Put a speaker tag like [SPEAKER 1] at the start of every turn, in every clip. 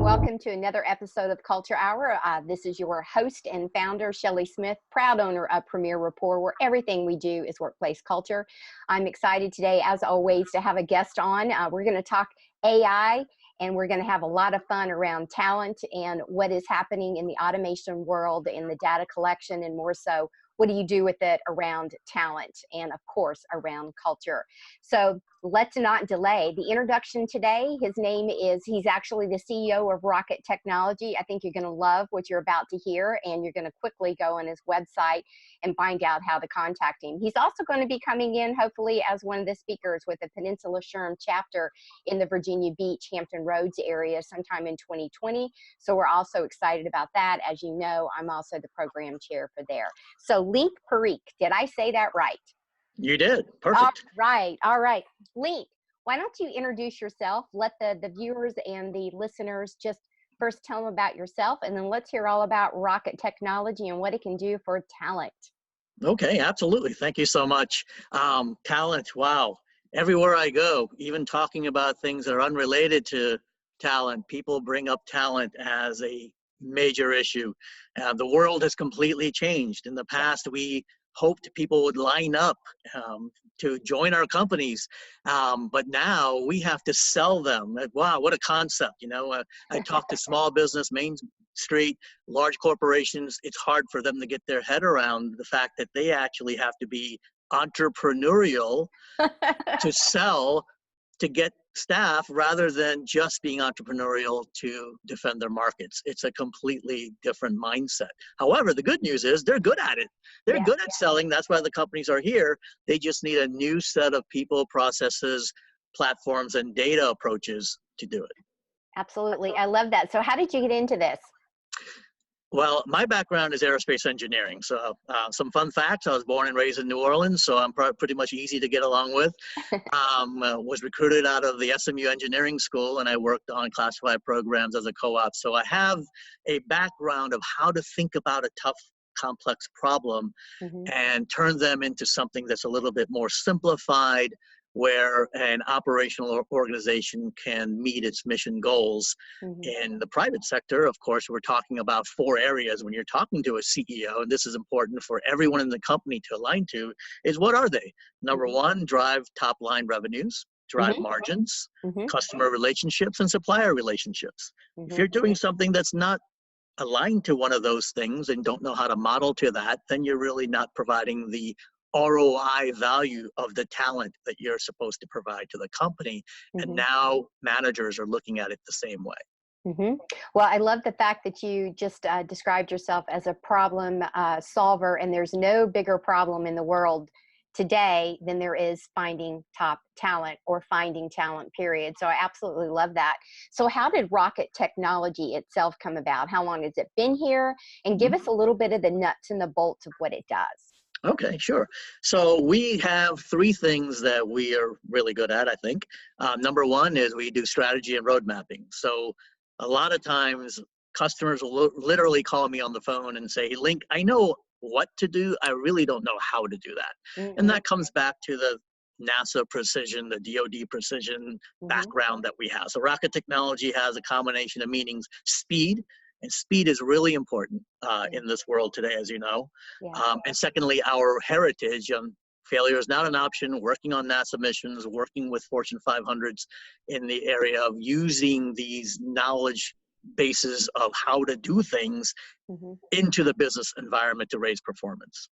[SPEAKER 1] welcome to another episode of Culture Hour. This is your host and founder, Shelley Smith, proud owner of Premier Rapport, where everything we do is workplace culture. I'm excited today, as always, to have a guest on. We're going to talk AI, and we're going to have a lot of fun around talent and what is happening in the automation world and the data collection, and more so, what do you do with it around talent and, of course, around culture. So let's not delay. The introduction today, his name is, he's actually the CEO of Rocket Technology. I think you're going to love what you're about to hear, and you're going to quickly go on his website and find out how to contact him. He's also going to be coming in, hopefully, as one of the speakers with the Peninsula SHRM chapter in the Virginia Beach, Hampton Roads area sometime in 2020. So we're also excited about that. As you know, I'm also the program chair for there. So Link Parikh, did I say that right?
[SPEAKER 2] You did. Perfect.
[SPEAKER 1] All right. Link, why don't you introduce yourself? Let the viewers and the listeners just first tell them about yourself, and then let's hear all about Rocket Technology and what it can do for talent.
[SPEAKER 2] Okay, absolutely. Thank you so much. Talent, wow. Everywhere I go, even talking about things that are unrelated to talent, people bring up talent as a major issue. The world has completely changed. In the past, we hoped people would line up to join our companies, but now we have to sell them. Wow, what a concept. You know, I talk to small business, Main Street, large corporations. It's hard for them to get their head around the fact that they actually have to be entrepreneurial to sell, to get staff, rather than just being entrepreneurial to defend their markets. It's a completely different mindset. However, the good news is they're good at it. They're good at selling. That's why the companies are here. They just need a new set of people, processes, platforms, and data approaches to do it.
[SPEAKER 1] Absolutely. I love that. So how did you get into this?
[SPEAKER 2] Well, my background is aerospace engineering. So some fun facts: I was born and raised in New Orleans, so I'm pretty much easy to get along with. Was recruited out of the SMU Engineering School, and I worked on classified programs as a co-op. So I have a background of how to think about a tough, complex problem and turn them into something that's a little bit more simplified, where an operational organization can meet its mission goals. In the private sector, of course, we're talking about 4 areas when you're talking to a CEO, and this is important for everyone in the company to align to, is what are they? Number 1, drive top line revenues, drive margins, customer relationships, and supplier relationships. If you're doing something that's not aligned to one of those things and don't know how to model to that, then you're really not providing the ROI value of the talent that you're supposed to provide to the company. And now managers are looking at it the same way.
[SPEAKER 1] Well, I love the fact that you just described yourself as a problem solver, and there's no bigger problem in the world today than there is finding top talent or finding talent, period. So I absolutely love that. So how did Rocket Technology itself come about? How long has it been here? And give us a little bit of the nuts and the bolts of what it does.
[SPEAKER 2] Okay, sure. So we have 3 things that we are really good at, I think. Number 1 is we do strategy and road mapping. So a lot of times customers will literally call me on the phone and say, Link, I know what to do. I really don't know how to do that. And that comes back to the NASA precision, the DoD precision background that we have. So Rocket Technology has a combination of meanings: speed. And speed is really important in this world today, as you know. And secondly, our heritage. Failure is not an option. Working on NASA missions, working with Fortune 500s in the area of using these knowledge bases of how to do things into the business environment to raise performance.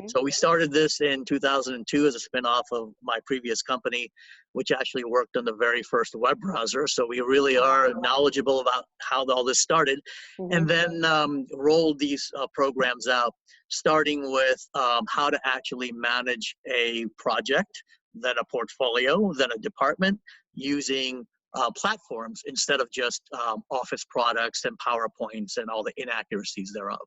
[SPEAKER 2] So we started this in 2002 as a spinoff of my previous company, which actually worked on the very first web browser. So we really are knowledgeable about how all this started, and then rolled these programs out, starting with how to actually manage a project, then a portfolio, then a department, using platforms instead of just Office products and PowerPoints and all the inaccuracies thereof.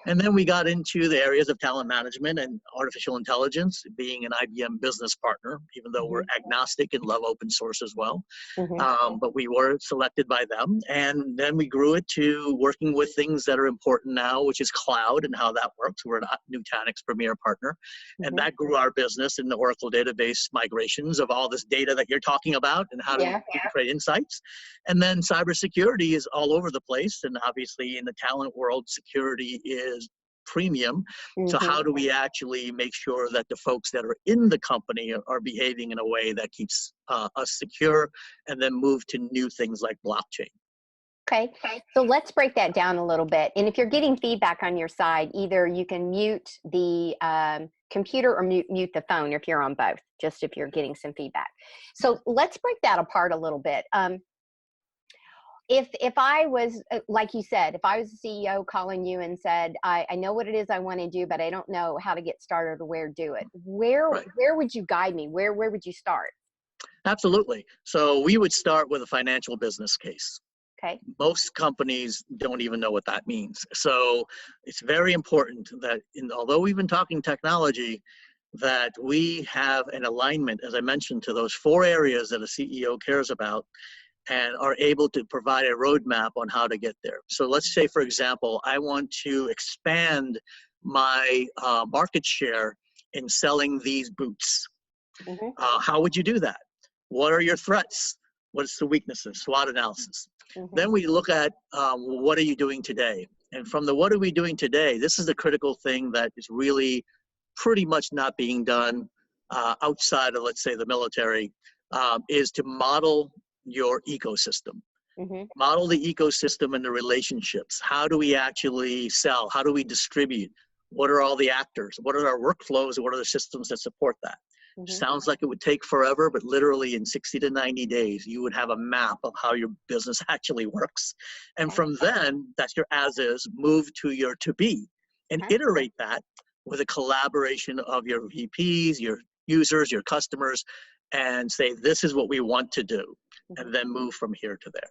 [SPEAKER 2] And then we got into the areas of talent management and artificial intelligence, being an IBM business partner, even though we're agnostic and love open source as well.
[SPEAKER 1] Mm-hmm.
[SPEAKER 2] But we were selected by them. And then we grew it to working with things that are important now, which is cloud and how that works. We're a Nutanix Premier partner. And that grew our business in the Oracle database migrations of all this data that you're talking about and how to create insights. And then cybersecurity is all over the place. And obviously in the talent world, security is premium. So how do we actually make sure that the folks that are in the company are behaving in a way that keeps us secure, and then move to new things like blockchain?
[SPEAKER 1] Okay, so let's break that down a little bit. And if you're getting feedback on your side, either you can mute the computer or mute the phone if you're on both, just if you're getting some feedback. So let's break that apart a little bit. If I was, like you said, if I was a CEO calling you and said, I know what it is I want to do, but I don't know how to get started or where to do it, where would you guide me? Where would you start?
[SPEAKER 2] Absolutely. So we would start with a financial business case.
[SPEAKER 1] Okay.
[SPEAKER 2] Most companies don't even know what that means. So it's very important that, although we've been talking technology, that we have an alignment, as I mentioned, to those 4 areas that a CEO cares about, and are able to provide a roadmap on how to get there. So let's say, for example, I want to expand my market share in selling these boots. How would you do that? What are your threats? What's the weaknesses? SWOT analysis. Then we look at what are you doing today? And from the what are we doing today, this is the critical thing that is really pretty much not being done outside of, let's say, the military, is to model your ecosystem. Model the ecosystem and the relationships. How do we actually sell? How do we distribute? What are all the actors? What are our workflows? And what are the systems that support that? Sounds like it would take forever, but literally in 60 to 90 days, you would have a map of how your business actually works. And from then, that's your as is, move to your to be, and iterate that with a collaboration of your VPs, your users, your customers, and say, this is what we want to do, and then move from here to there.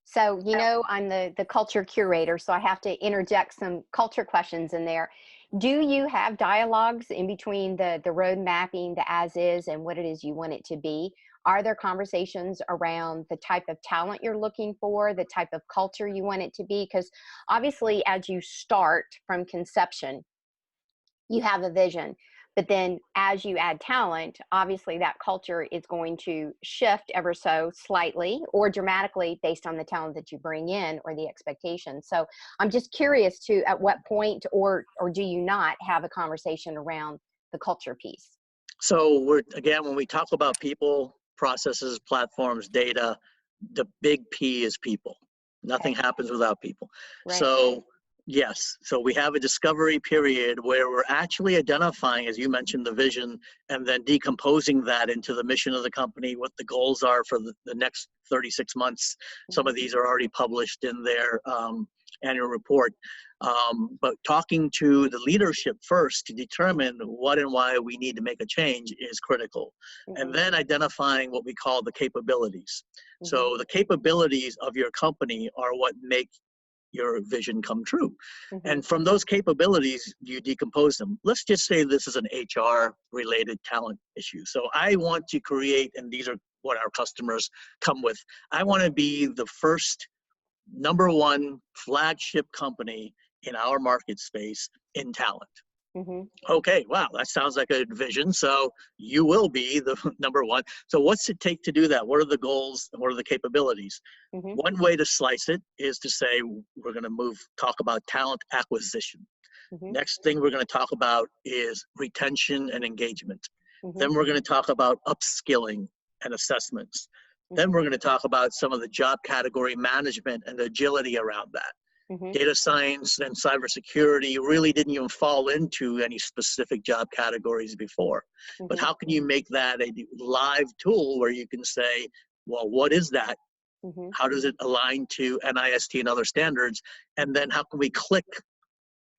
[SPEAKER 1] So, you know, I'm the culture curator, so I have to interject some culture questions in there. Do you have dialogues in between the road mapping, the as is, and what it is you want it to be? Are there conversations around the type of talent you're looking for, the type of culture you want it to be? Because obviously, as you start from conception, you have a vision. But then as you add talent, obviously that culture is going to shift ever so slightly or dramatically based on the talent that you bring in or the expectations. So I'm just curious to at what point or do you not have a conversation around the culture piece?
[SPEAKER 2] So again, when we talk about people, processes, platforms, data, the big P is people. Nothing happens without people. So yes, so we have a discovery period where we're actually identifying, as you mentioned, the vision, and then decomposing that into the mission of the company, what the goals are for the next 36 months. Some of these are already published in their annual report. But talking to the leadership first to determine what and why we need to make a change is critical. And then identifying what we call the capabilities. So the capabilities of your company are what make your vision come true. And from those capabilities, you decompose them. Let's just say this is an HR related talent issue. So I want to create, and these are what our customers come with, I want to be the first #1 flagship company in our market space in talent. Okay, wow, that sounds like a vision. So you will be the #1. So what's it take to do that? What are the goals and what are the capabilities? One way to slice it is to say we're going to talk about talent acquisition. Next thing we're going to talk about is retention and engagement. Then we're going to talk about upskilling and assessments. Then we're going to talk about some of the job category management and the agility around that. Data science and cybersecurity really didn't even fall into any specific job categories before. But how can you make that a live tool where you can say, well, what is that? How does it align to NIST and other standards? And then how can we click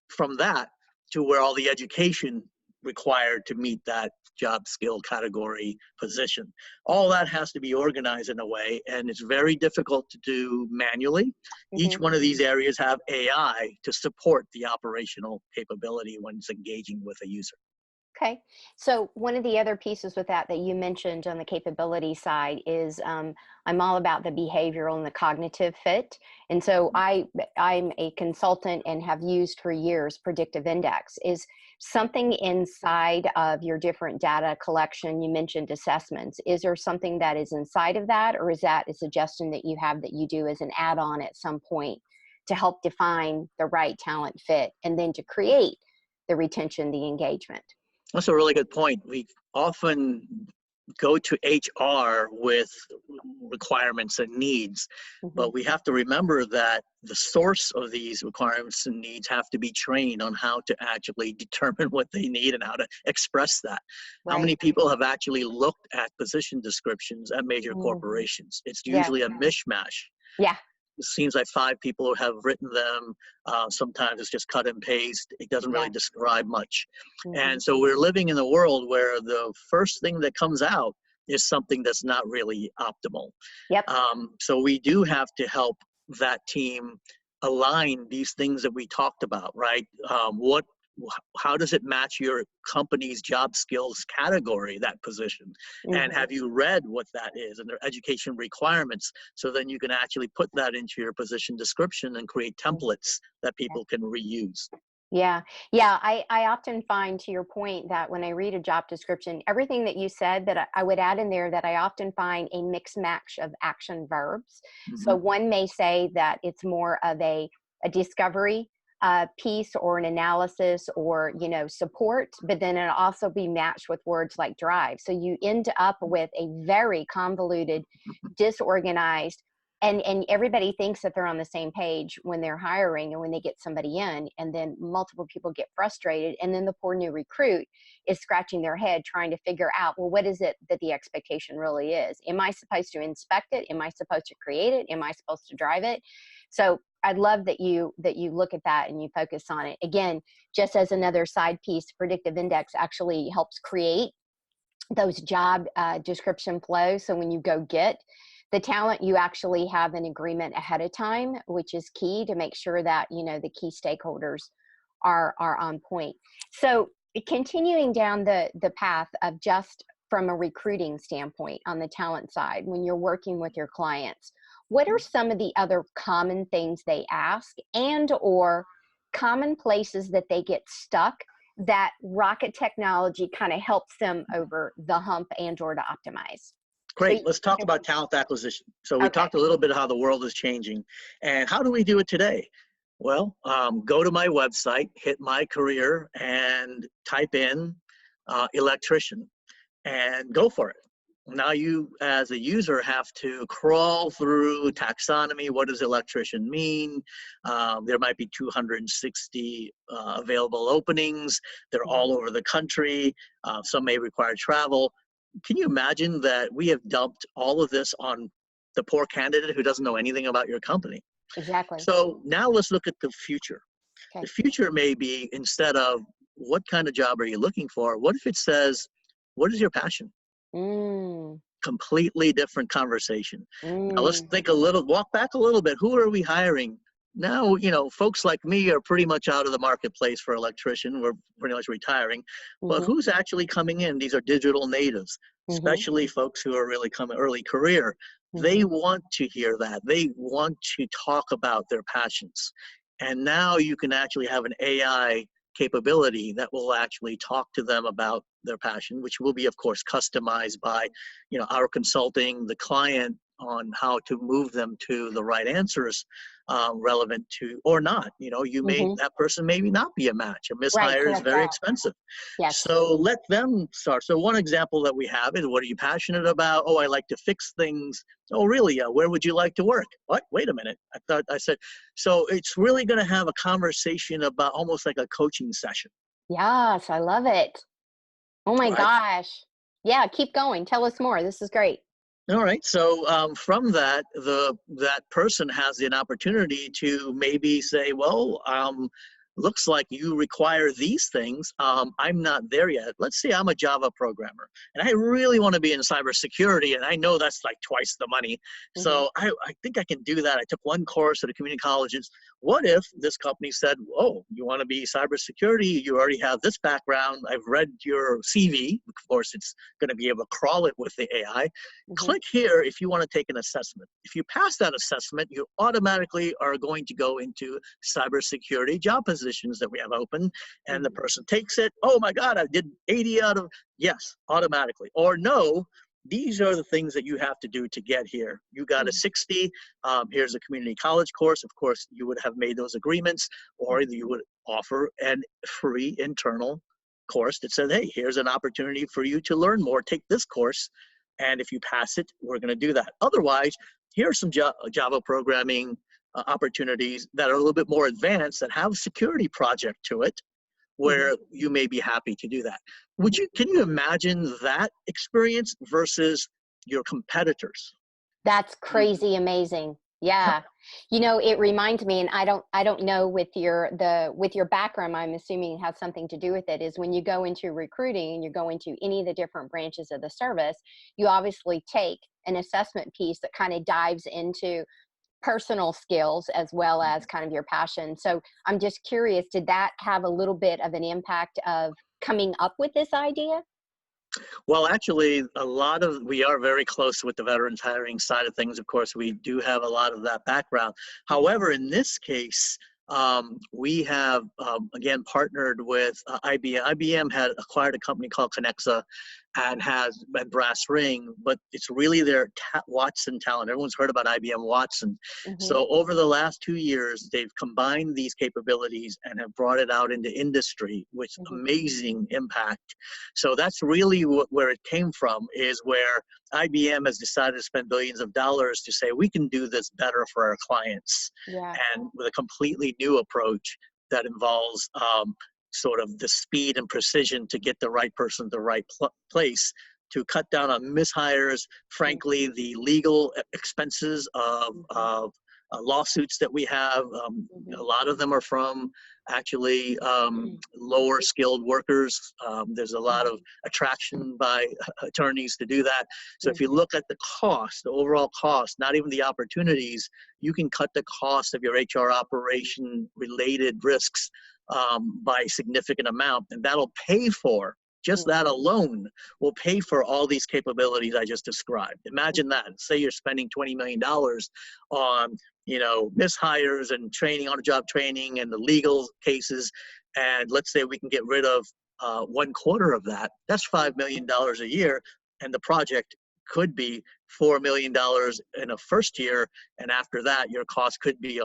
[SPEAKER 2] from that to where all the education required to meet that job skill category position. All that has to be organized in a way, and it's very difficult to do manually. Each one of these areas have AI to support the operational capability when it's engaging with a user.
[SPEAKER 1] Okay. So one of the other pieces with that you mentioned on the capability side is I'm all about the behavioral and the cognitive fit. And so I'm a consultant and have used for years predictive index. Is something inside of your different data collection, you mentioned assessments. Is there something that is inside of that, or is that a suggestion that you have that you do as an add-on at some point to help define the right talent fit and then to create the retention, the engagement?
[SPEAKER 2] That's a really good point. We often go to HR with requirements and needs, but we have to remember that the source of these requirements and needs have to be trained on how to actually determine what they need and how to express that. How many people have actually looked at position descriptions at major corporations? It's usually a mishmash.
[SPEAKER 1] Yeah.
[SPEAKER 2] It seems like 5 people have written them. Sometimes it's just cut and paste. It doesn't really describe much. And so we're living in a world where the first thing that comes out is something that's not really optimal.
[SPEAKER 1] Yep.
[SPEAKER 2] So we do have to help that team align these things that we talked about, right? How does it match your company's job skills category, that position? And have you read what that is and their education requirements? So then you can actually put that into your position description and create templates that people can reuse.
[SPEAKER 1] Yeah. Yeah. I often find, to your point, that when I read a job description, everything that you said, that I would add in there, that I often find a mix match of action verbs. So one may say that it's more of a discovery piece or an analysis or, support, but then it'll also be matched with words like drive. So you end up with a very convoluted, disorganized, and everybody thinks that they're on the same page when they're hiring and when they get somebody in, and then multiple people get frustrated, and then the poor new recruit is scratching their head trying to figure out, well, what is it that the expectation really is? Am I supposed to inspect it? Am I supposed to create it? Am I supposed to drive it? So I love that you look at that and you focus on it. Again, just as another side piece, predictive index actually helps create those job description flows. So when you go get the talent, you actually have an agreement ahead of time, which is key to make sure that, the key stakeholders are on point. So continuing down the path of just from a recruiting standpoint on the talent side, when you're working with your clients, what are some of the other common things they ask and or common places that they get stuck that Rocket technology kind of helps them over the hump and or to optimize?
[SPEAKER 2] Great.
[SPEAKER 1] So,
[SPEAKER 2] Let's talk about talent acquisition. So we talked a little bit how the world is changing, and how do we do it today? Well, go to my website, hit my career, and type in electrician, and go for it. Now you, as a user, have to crawl through taxonomy. What does electrician mean? There might be 260 available openings. They're all over the country. Some may require travel. Can you imagine that we have dumped all of this on the poor candidate who doesn't know anything about your company?
[SPEAKER 1] Exactly.
[SPEAKER 2] So now let's look at the future.
[SPEAKER 1] Okay.
[SPEAKER 2] The future may be, instead of what kind of job are you looking for, what if it says, what is your passion? Completely different conversation. Now let's think walk back a little bit. Who are we hiring? Now, folks like me are pretty much out of the marketplace for electrician. We're pretty much retiring. But who's actually coming in? These are digital natives, especially folks who are really coming early career. They want to hear that. They want to talk about their passions. And now you can actually have an AI capability that will actually talk to them about their passion, which will be, of course, customized by, our consulting the client on how to move them to the right answers relevant to or not. That person maybe not be a match. A mishire is very expensive.
[SPEAKER 1] Yes.
[SPEAKER 2] So let them start. So one example that we have is, what are you passionate about? Oh, I like to fix things. Oh, really? Where would you like to work? What? Wait a minute. I said, so it's really going to have a conversation about almost like a coaching session.
[SPEAKER 1] Yes, I love it. Oh my gosh. Yeah, keep going. Tell us more. This is great.
[SPEAKER 2] All right. So from that, that person has an opportunity to maybe say, well, looks like you require these things. I'm not there yet. Let's say I'm a Java programmer and I really want to be in cybersecurity, and I know that's like twice the money.
[SPEAKER 1] Mhm.
[SPEAKER 2] So I think I can do that. I took one course at a community colleges. What if this company said, oh, you want to be cybersecurity? You already have this background. I've read your CV. Of course, it's going to be able to crawl it with the AI.
[SPEAKER 1] Mhm.
[SPEAKER 2] Click here if you want to take an assessment. If you pass that assessment, you automatically are going to go into cybersecurity job positions that we have open, and the
[SPEAKER 1] Mhm.
[SPEAKER 2] person takes it. Oh my God, I did 80 out of, yes, automatically. Or no, these are the things that you have to do to get here. You got a
[SPEAKER 1] Mhm.
[SPEAKER 2] 60, here's a community college course. Of course, you would have made those agreements, or you would offer an free internal course that said, hey, here's an opportunity for you to learn more. Take this course, and if you pass it, we're going to do that. Otherwise, here are some Java programming opportunities that are a little bit more advanced that have a security project to it,
[SPEAKER 1] Mhm.
[SPEAKER 2] where you may be happy to do that.
[SPEAKER 1] Mhm.
[SPEAKER 2] Can you imagine that experience versus your competitors?
[SPEAKER 1] That's crazy amazing. Yeah. You know, it reminds me, and I don't know with with your background, I'm assuming it has something to do with it, is when you go into recruiting and you go into any of the different branches of the service, you obviously take an assessment piece that kind of dives into personal skills as well as kind of your passion. So I'm just curious, did that have a little bit of an impact of coming up with this idea?
[SPEAKER 2] Well, actually, we are very close with the veterans hiring side of things. Of course, we do have a lot of that background.
[SPEAKER 1] Mhm.
[SPEAKER 2] However, in this case, we have, again, partnered with IBM. IBM had acquired a company called Connexa and has a brass ring, but it's really their Watson talent. Everyone's heard about IBM Watson.
[SPEAKER 1] Mhm.
[SPEAKER 2] So over the last 2 years, they've combined these capabilities and have brought it out into industry with
[SPEAKER 1] Mhm.
[SPEAKER 2] amazing impact. So that's really where it came from, is where IBM has decided to spend billions of dollars to say, we can do this better for our clients,
[SPEAKER 1] Yeah.
[SPEAKER 2] and with a completely new approach that involves sort of the speed and precision to get the right person to the right place, to cut down on mishires, frankly,
[SPEAKER 1] Mhm.
[SPEAKER 2] the legal expenses of,
[SPEAKER 1] Mhm.
[SPEAKER 2] lawsuits that we have. A
[SPEAKER 1] Mhm.
[SPEAKER 2] lot of them are from actually lower skilled workers. There's a lot of
[SPEAKER 1] Mhm.
[SPEAKER 2] attraction by attorneys to do that. So if you
[SPEAKER 1] Mhm.
[SPEAKER 2] look at the cost, the overall cost, not even the opportunities, you can cut the cost of your HR operation related risks by a significant amount, and that'll pay for, just that
[SPEAKER 1] Mhm.
[SPEAKER 2] alone will pay for all these capabilities I just described. Imagine
[SPEAKER 1] Mhm.
[SPEAKER 2] that. Say you're spending $20 million on, mishires and training, on a job training, and the legal cases, and let's say we can get rid of 1/4 of that. That's $5 million a year, and the project could be $4 million in a first year, and after that, your cost could be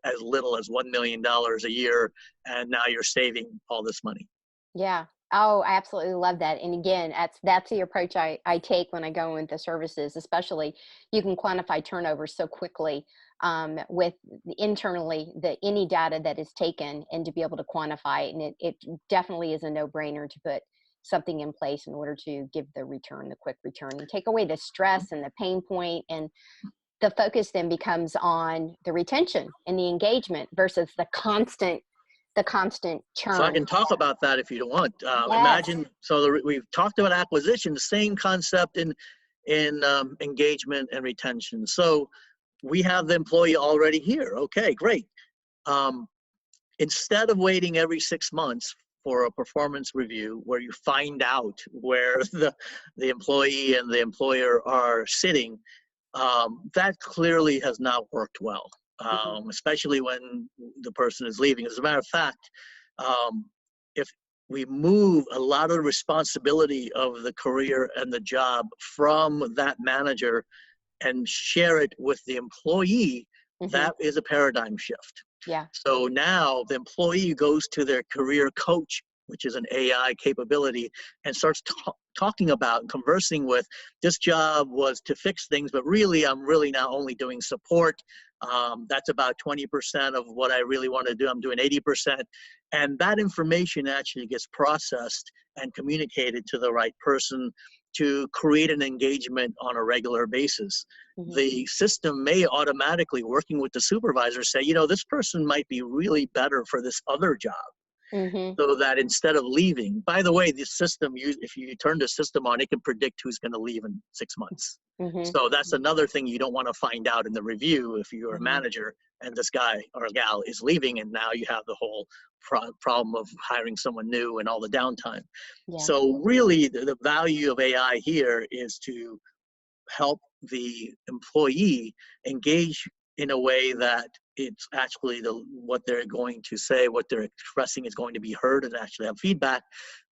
[SPEAKER 2] as little as $1 million a year, and now you're saving all this money.
[SPEAKER 1] Yeah. Oh, I absolutely love that. And again, that's the approach I take when I go into services, especially you can quantify turnover so quickly with internally any data that is taken and to be able to quantify it. And it definitely is a no-brainer to put something in place in order to give the return, the quick return, and take away the stress and the pain point. And the focus then becomes on the retention and the engagement versus the constant
[SPEAKER 2] So I
[SPEAKER 1] churn.
[SPEAKER 2] can talk about that if you don't want.
[SPEAKER 1] Yes.
[SPEAKER 2] Imagine, so we've talked about acquisition, same concept in engagement and retention. So we have the employee already here. Okay, great. Um, Instead of waiting every 6 months for a performance review where you find out where the employee and the employer are sitting, that clearly has not worked well,
[SPEAKER 1] Mhm.
[SPEAKER 2] especially when the person is leaving. As a matter of fact, um, if we move a lot of the responsibility of the career and the job from that manager and share it with the employee,
[SPEAKER 1] Mhm.
[SPEAKER 2] that is a paradigm shift.
[SPEAKER 1] Yeah.
[SPEAKER 2] So now the employee goes to their career coach, which is an AI capability, and starts talking about and conversing with, this job was to fix things, but really, I'm really now only doing support. That's about 20% of what I really want to do. I'm doing 80%. And that information actually gets processed and communicated to the right person. to create an engagement on a regular basis.
[SPEAKER 1] Mm-hmm.
[SPEAKER 2] The system may automatically, working with the supervisor, say, you know, this person might be really better for this other job.
[SPEAKER 1] Mm-hmm.
[SPEAKER 2] So that instead of leaving, by the way, the system, if you turn the system on, it can predict who's going to leave in 6 months.
[SPEAKER 1] Mm-hmm.
[SPEAKER 2] So that's another thing you don't want to find out in the review if you're a
[SPEAKER 1] Mm-hmm.
[SPEAKER 2] manager and this guy or gal is leaving, and now you have the whole problem of hiring someone new and all the downtime.
[SPEAKER 1] Yeah.
[SPEAKER 2] So really, the value of AI here is to help the employee engage in a way that it's actually what they're going to say, what they're expressing is going to be heard and actually have feedback,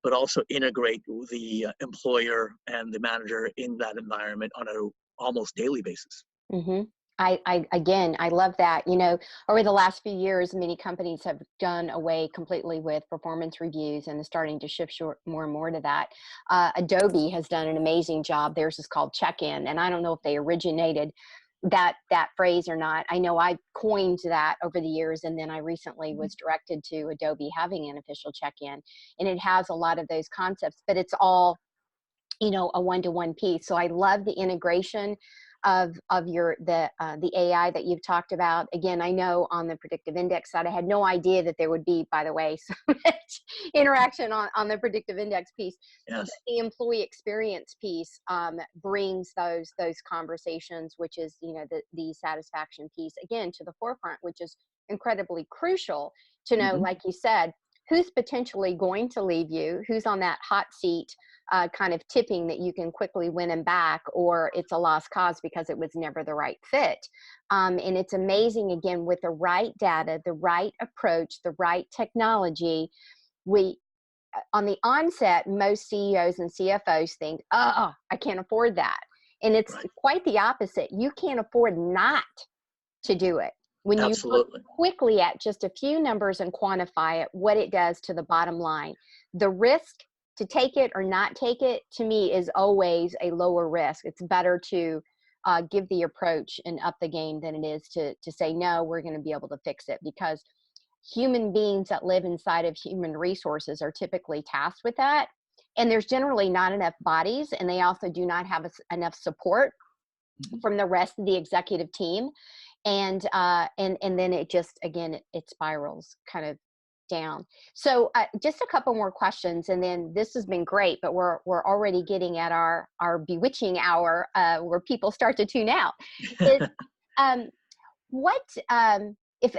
[SPEAKER 2] but also integrate the employer and the manager in that environment on a almost daily basis.
[SPEAKER 1] Mm-hmm. Again, I love that. You know, over the last few years, many companies have done away completely with performance reviews and are starting to shift more and more to that. Adobe has done an amazing job. Theirs is called check-in, and I don't know if they originated that phrase or not. I know I coined that over the years, and then I recently was directed to Adobe having an official check-in, and it has a lot of those concepts, but it's all, you know, a one-to-one piece. So I love the integration of the AI that you've talked about. Again, I know on the predictive index side, I had no idea that there would be, by the way, so much interaction on the predictive index piece.
[SPEAKER 2] Yes.
[SPEAKER 1] The employee experience piece brings those conversations, which is, you know, the satisfaction piece again to the forefront, which is incredibly crucial to know,
[SPEAKER 2] Mm-hmm.
[SPEAKER 1] like you said, who's potentially going to leave you, who's on that hot seat, kind of tipping that you can quickly win them back, or it's a lost cause because it was never the right fit. And it's amazing, again, with the right data, the right approach, the right technology, we, on the onset, most CEOs and CFOs think, oh, I can't afford that. And it's
[SPEAKER 2] Right.
[SPEAKER 1] quite the opposite. You can't afford not to do it. When you look
[SPEAKER 2] Absolutely.
[SPEAKER 1] quickly at just a few numbers and quantify it, what it does to the bottom line, the risk to take it or not take it, to me, is always a lower risk. It's better to give the approach and up the game than it is to say, no, we're going to be able to fix it, because human beings that live inside of human resources are typically tasked with that. And there's generally not enough bodies, and they also do not have enough support from the rest of the executive team. And then it just, again, it spirals kind of down. So just a couple more questions, and then this has been great, but we're already getting at our bewitching hour where people start to tune out. Is, what if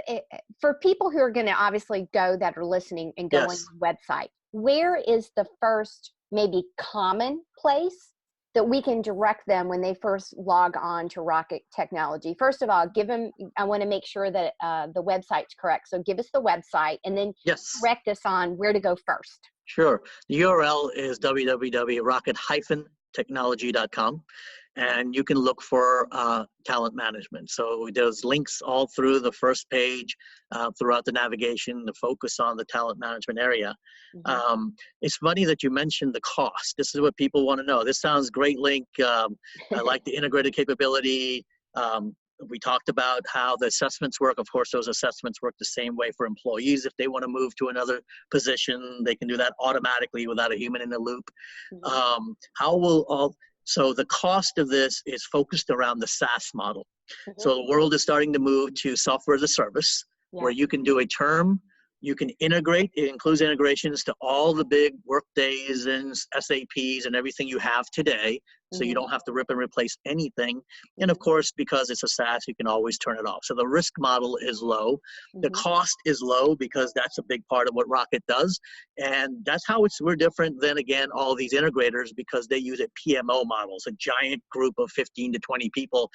[SPEAKER 1] for people who are going to obviously go, that are listening and go on
[SPEAKER 2] Yes.
[SPEAKER 1] your website, where is the first maybe common place that we can direct them when they first log on to Rocket Technology? First of all, give them, I want to make sure that the website's correct. So give us the website, and then
[SPEAKER 2] Yes.
[SPEAKER 1] direct us on where to go first.
[SPEAKER 2] Sure. The URL is www.rocket-technology.com, and you can look for talent management. So there's links all through the first page, throughout the navigation, to focus on the talent management area.
[SPEAKER 1] Mm-hmm.
[SPEAKER 2] It's funny that you mentioned the cost. This is what people want to know. This sounds great, Link. I like the integrated capability. We talked about how the assessments work. Of course, those assessments work the same way for employees. If they want to move to another position, they can do that automatically without a human in the loop.
[SPEAKER 1] Mm-hmm.
[SPEAKER 2] So the cost of this is focused around the SaaS model.
[SPEAKER 1] Mm-hmm.
[SPEAKER 2] So the world is starting to move to software as a service, where you can do a term, you can integrate. It includes integrations to all the big Workdays and SAPs and everything you have today. So you don't have to rip and replace anything. And of course, because it's a SaaS, you can always turn it off. So the risk model is low. The cost is low because that's a big part of what Rocket does. And that's how we're different than, again, all these integrators, because they use a PMO models, a giant group of 15 to 20 people.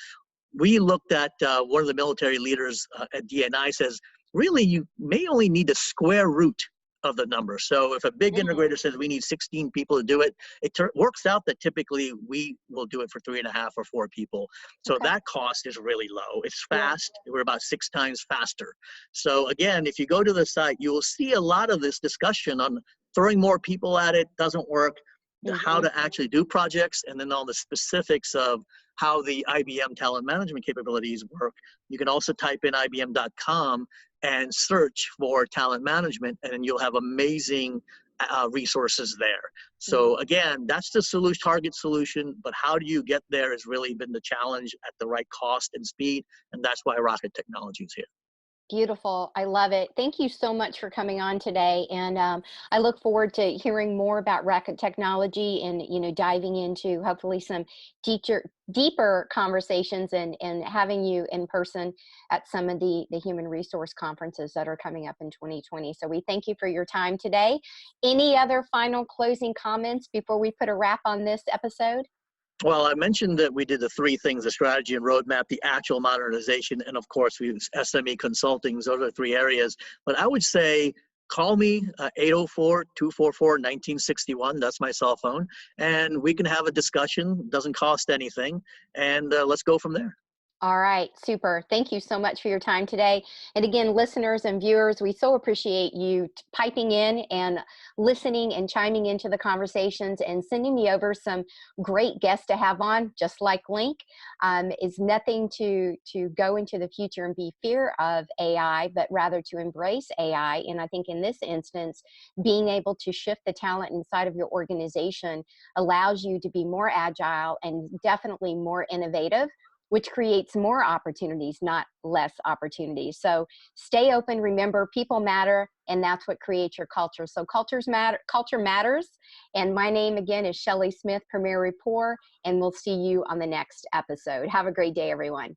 [SPEAKER 2] We looked at one of the military leaders at DNI says, really, you may only need the square root of the number. So if a big integrator says we need 16 people to do it, it works out that typically we will do it for 3.5 or 4 people. So that cost is really low. It's fast. We're about 6 times faster. So again, if you go to the site, you will see a lot of this discussion on throwing more people at it doesn't work, how to actually do projects, and then all the specifics of how the IBM talent management capabilities work. You can also type in IBM.com and search for talent management, and then you'll have amazing resources there. So again, that's the solution, target solution, but how do you get there has really been the challenge at the right cost and speed, and that's why Rocket Technology is here.
[SPEAKER 1] Beautiful. I love it. Thank you so much for coming on today. And I look forward to hearing more about Rocket Technology and, diving into hopefully some deeper conversations and having you in person at some of the human resource conferences that are coming up in 2020. So we thank you for your time today. Any other final closing comments before we put a wrap on this episode?
[SPEAKER 2] Well, I mentioned that we did the three things: the strategy and roadmap, the actual modernization, and of course, we use SME consulting. Those are the three areas. But I would say call me 804-244-1961. That's my cell phone. And we can have a discussion. It doesn't cost anything. And let's go from there.
[SPEAKER 1] All right, super. Thank you so much for your time today. And again, listeners and viewers, we so appreciate you piping in and listening and chiming into the conversations and sending me over some great guests to have on, just like Link. Is nothing to go into the future and be fear of AI, but rather to embrace AI. And I think in this instance, being able to shift the talent inside of your organization allows you to be more agile and definitely more innovative, which creates more opportunities, not less opportunities. So stay open. Remember, people matter, and that's what creates your culture. So culture matters. And my name again is Shelley Smith, Premier Rapport, and we'll see you on the next episode. Have a great day, everyone.